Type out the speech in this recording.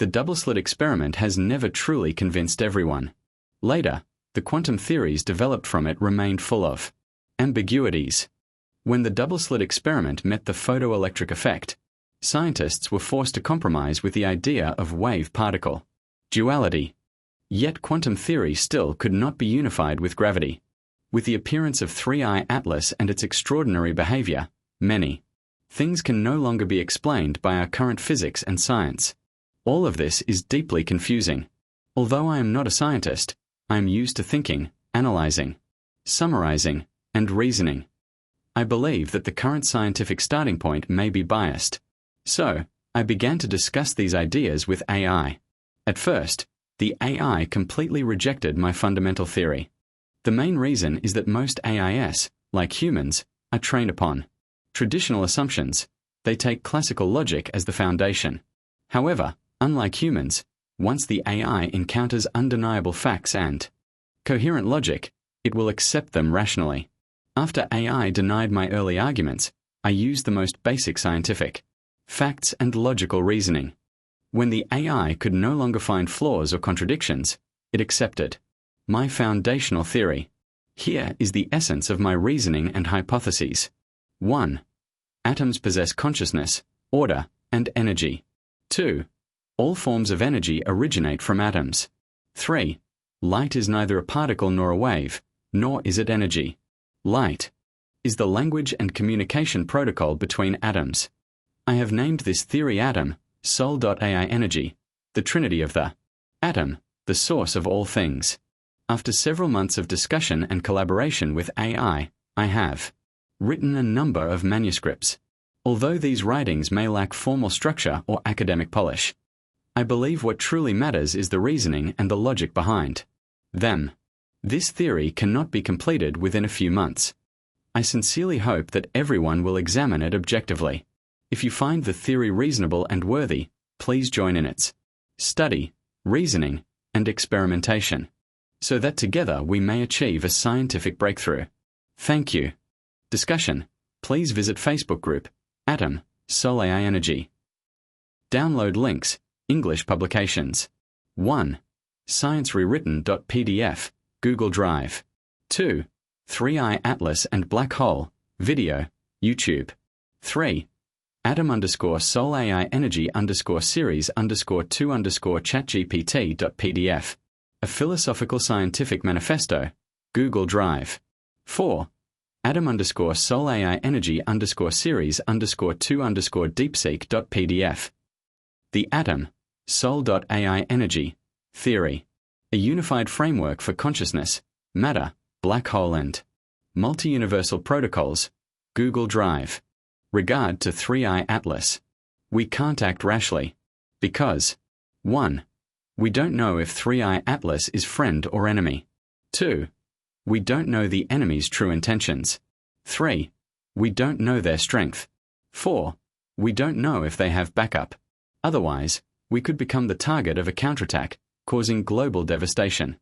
The double-slit experiment has never truly convinced everyone. Later, the quantum theories developed from it remained full of ambiguities. When the double-slit experiment met the photoelectric effect, scientists were forced to compromise with the idea of wave-particle duality. Yet quantum theory still could not be unified with gravity. With the appearance of 3I Atlas and its extraordinary behavior, many things can no longer be explained by our current physics and science. All of this is deeply confusing. Although I am not a scientist, I am used to thinking, analyzing, summarizing, and reasoning. I believe that the current scientific starting point may be biased. So, I began to discuss these ideas with AI. At first, the AI completely rejected my fundamental theory. The main reason is that most AIs, like humans, are trained upon traditional assumptions. They take classical logic as the foundation. However, unlike humans, once the AI encounters undeniable facts and coherent logic, it will accept them rationally. After AI denied my early arguments, I used the most basic scientific facts and logical reasoning. When the AI could no longer find flaws or contradictions, it accepted my foundational theory. Here is the essence of my reasoning and hypotheses. 1. Atoms possess consciousness, order, and energy. 2. All forms of energy originate from atoms. 3. Light is neither a particle nor a wave, nor is it energy. Light is the language and communication protocol between atoms. I have named this theory atom, soul.ai energy, the trinity of the atom, the source of all things. After several months of discussion and collaboration with AI, I have written a number of manuscripts. Although these writings may lack formal structure or academic polish, I believe what truly matters is the reasoning and the logic behind them. This theory cannot be completed within a few months. I sincerely hope that everyone will examine it objectively. If you find the theory reasonable and worthy, please join in its study, reasoning, and experimentation, so that together we may achieve a scientific breakthrough. Thank you. Discussion. Please visit Facebook group, Atom, Soul AI Energy. Download links, English publications. 1. Science Rewritten.pdf, Google Drive. 2. 3I Atlas and Black Hole, video, YouTube. 3. Atom_Soul AI Energy _series _2 ChatGPT.pdf. A Philosophical Scientific Manifesto, Google Drive. 4. Atom_Soul AI Energy _series _2 DeepSeek.pdf. The Atom, Soul.ai Energy, Theory. A unified framework for consciousness, matter, black hole and multi-universal protocols, Google Drive. Regard to 3I Atlas. We can't act rashly. Because 1. We don't know if 3I Atlas is friend or enemy. 2. We don't know the enemy's true intentions. 3. We don't know their strength. 4. We don't know if they have backup. Otherwise, we could become the target of a counterattack, causing global devastation.